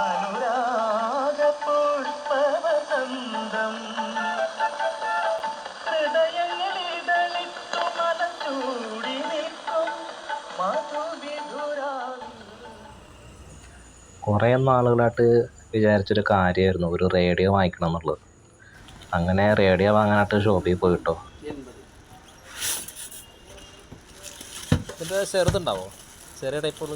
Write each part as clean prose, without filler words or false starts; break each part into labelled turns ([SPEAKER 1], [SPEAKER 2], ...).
[SPEAKER 1] അനുരാഗപുഷ്പവസന്തം ഹൃദയങ്ങളിതളിത്തു മലച്ചൂടി നിൽക്കും മധുവിധുരാവിൽ.
[SPEAKER 2] കുറേ നാളുകളായിട്ട് വിചാരിച്ചൊരു കാര്യമായിരുന്നു ഒരു റേഡിയോ വാങ്ങിക്കണം എന്നുള്ളത്. അങ്ങനെ റേഡിയോ വാങ്ങാനായിട്ട് ഷോപ്പിൽ പോയിട്ടോ.
[SPEAKER 3] ഇതിൻ്റെ ചെറുതുണ്ടാവോ? ചെറിയ ടൈപ്പുകൾ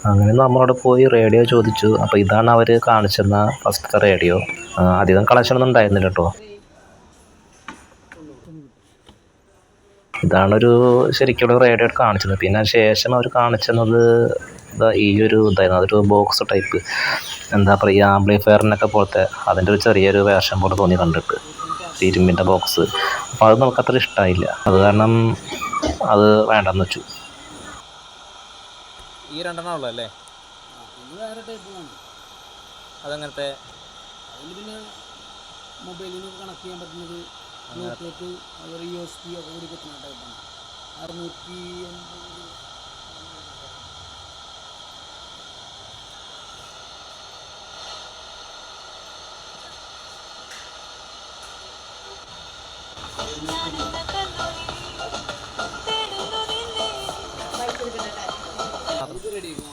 [SPEAKER 2] അങ്ങനെ നമ്മളോട് പോയി റേഡിയോ ചോദിച്ചു. അപ്പോൾ ഇതാണ് അവർ കാണിച്ചിരുന്ന ഫസ്റ്റത്തെ റേഡിയോ. അധികം കളക്ഷനൊന്നും ഉണ്ടായിരുന്നില്ല കേട്ടോ. ഇതാണൊരു ശരിക്കുള്ള റേഡിയോ കാണിച്ചത്. പിന്നെ ശേഷം അവർ കാണിച്ചത് ഈ ഒരു ഇതായിരുന്നു. അതൊരു ബോക്സ് ടൈപ്പ്, എന്താ പറയുക, ആംപ്ലിഫയറിനൊക്കെ പോലത്തെ അതിൻ്റെ ഒരു ചെറിയൊരു വേർഷൻ പോലെ തോന്നി കണ്ടിട്ട്, ഇരുമ്പിൻ്റെ ബോക്സ്. അപ്പോൾ അത് നമുക്കത്ര ഇഷ്ടമായില്ല. അത് കാരണം അത് വേണ്ടെന്ന് വെച്ചു.
[SPEAKER 3] ഈ രണ്ടെണ്ണം ഉള്ളൂ അല്ലേ? അതങ്ങനത്തെ
[SPEAKER 4] പിന്നെ മൊബൈലിന് കണക്ട് ചെയ്യാൻ പറ്റുന്നത് ബ്ലൂടൂത്ത്, അതുപോലെ USB ഒക്കെ കൂടി പറ്റുന്ന ടൈപ്പാണ്. 680.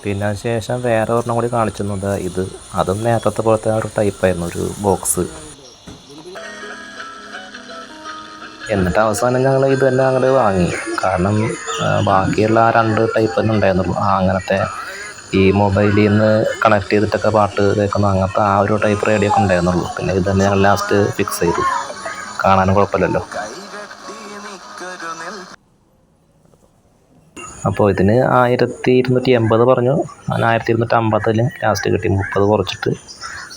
[SPEAKER 2] പിന്നെ ശേഷം വേറെ ഒരെണ്ണം കൂടി കാണിച്ചിരുന്നത് ഇത്. അതും നേരത്തെ പോലത്തെ ഒരു ടൈപ്പായിരുന്നു, ഒരു ബോക്സ്. എന്നിട്ട് അവസാനം ഞങ്ങൾ ഇത് തന്നെ അങ്ങോട്ട് വാങ്ങി. കാരണം ബാക്കിയുള്ള ആ 2 ടൈപ്പ് തന്നെ ഉണ്ടായിരുന്നുള്ളൂ. അങ്ങനത്തെ ഈ മൊബൈലിൽ നിന്ന് കണക്ട് ചെയ്തിട്ടൊക്കെ പാട്ട് കേൾക്കുന്ന അങ്ങനത്തെ ആ ഒരു ടൈപ്പ് റേഡിയോ ഒക്കെ ഉണ്ടായിരുന്നുള്ളൂ. പിന്നെ ഇത് തന്നെ ഞങ്ങൾ ലാസ്റ്റ് ഫിക്സ് ചെയ്തു. കാണാനും കുഴപ്പമില്ലല്ലോ. അപ്പോൾ ഇതിന് 1280 പറഞ്ഞു. അങ്ങനെ 1250 ലാസ്റ്റ് കിട്ടി. 30 കുറച്ചിട്ട്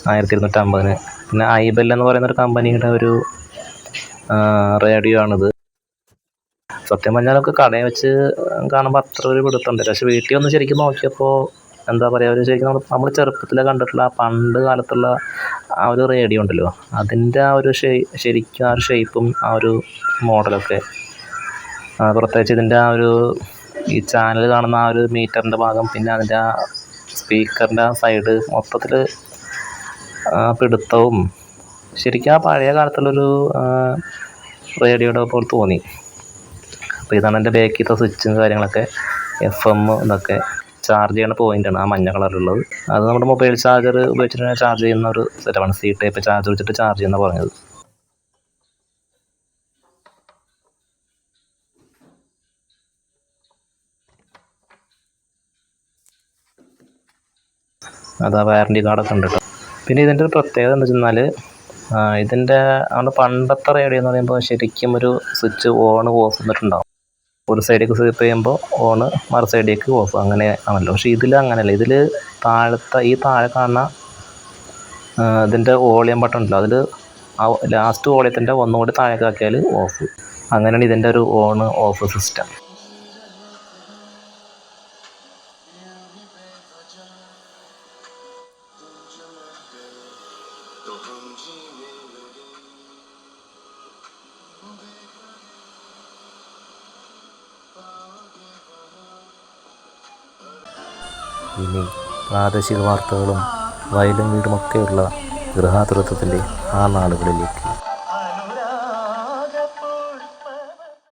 [SPEAKER 2] 1250. പിന്നെ ഐബെൽ എന്ന് പറയുന്ന ഒരു കമ്പനിയുടെ ഒരു റേഡിയോ ആണിത്. സത്യം പറഞ്ഞാലൊക്കെ കടയിൽ വെച്ച് കാണുമ്പോൾ അത്ര ഒരു പിടുത്തമുണ്ട്. പക്ഷെ വീട്ടിൽ ഒന്ന് ശരിക്കും നോക്കിയപ്പോൾ എന്താ പറയുക, ഒരു ശരിക്കും നമ്മൾ ചെറുപ്പത്തിൽ കണ്ടിട്ടുള്ള ആ പണ്ട് കാലത്തുള്ള ആ ഒരു റേഡിയോ ഉണ്ടല്ലോ, അതിൻ്റെ ആ ഒരു ശരിക്കും ആ ഒരു ഷേപ്പും ആ ഒരു മോഡലൊക്കെ, പ്രത്യേകിച്ച് ഇതിൻ്റെ ആ ഒരു ഈ ചാനൽ കാണുന്ന ആ ഒരു മീറ്ററിൻ്റെ ഭാഗം, പിന്നെ അതിൻ്റെ ആ സ്പീക്കറിൻ്റെ ആ സൈഡ്, മൊത്തത്തിൽ പിടുത്തവും ശരിക്കും ആ പഴയ കാലത്തുള്ളൊരു റേഡിയോയുടെ പോലെ തോന്നി. അപ്പോൾ ഇതാണ് എൻ്റെ ബാക്കിലത്തെ സ്വിച്ചും കാര്യങ്ങളൊക്കെ. FM ഇതൊക്കെ ചാർജ് ചെയ്യുന്ന പോയിൻ്റാണ് ആ മഞ്ഞ കളറിലുള്ളത്. അത് നമ്മുടെ മൊബൈൽ ചാർജർ ഉപയോഗിച്ചിട്ട് ചാർജ് ചെയ്യുന്ന ഒരു സെറ്റപ്പാണ്. C ടൈപ്പ് ചാർജർ വെച്ചിട്ട് ചാർജ് ചെയ്യുന്ന പറഞ്ഞത്. അതാ വാറൻറ്റി കാർഡൊക്കെ ഉണ്ട് കേട്ടോ. പിന്നെ ഇതിൻ്റെ ഒരു പ്രത്യേകത എന്താ വെച്ചാൽ ഇതിൻ്റെ നമ്മുടെ പണ്ടത്തെ റേഡിയോ എന്ന് പറയുമ്പോൾ ശരിക്കും ഒരു സ്വിച്ച് ഓൺ ഓഫ് എന്നിട്ടുണ്ടാവും. ഒരു സൈഡിലേക്ക് സ്വീപ്പ് ചെയ്യുമ്പോൾ ഓണ്, മറു സൈഡിലേക്ക് ഓഫ്, അങ്ങനെ ആണല്ലോ. പക്ഷേ ഇതിൽ അങ്ങനെയല്ല. ഇതിൽ ഈ താഴെ കാണുന്ന ഇതിൻ്റെ വോളിയം ബട്ടൺ ഉണ്ടല്ലോ, അതിൽ ലാസ്റ്റ് വോളിയത്തിൻ്റെ ഒന്നുകൂടി താഴേക്ക് ആക്കിയാൽ ഓഫ്. അങ്ങനെയാണ് ഇതിൻ്റെ ഒരു ഓൺ ഓഫ് സിസ്റ്റം. ഇനി പ്രാദേശിക വാർത്തകളും വയലും വീടുമൊക്കെയുള്ള ഗൃഹാതുരത്വത്തിൻ്റെ ആ നാളുകളിലേക്ക്.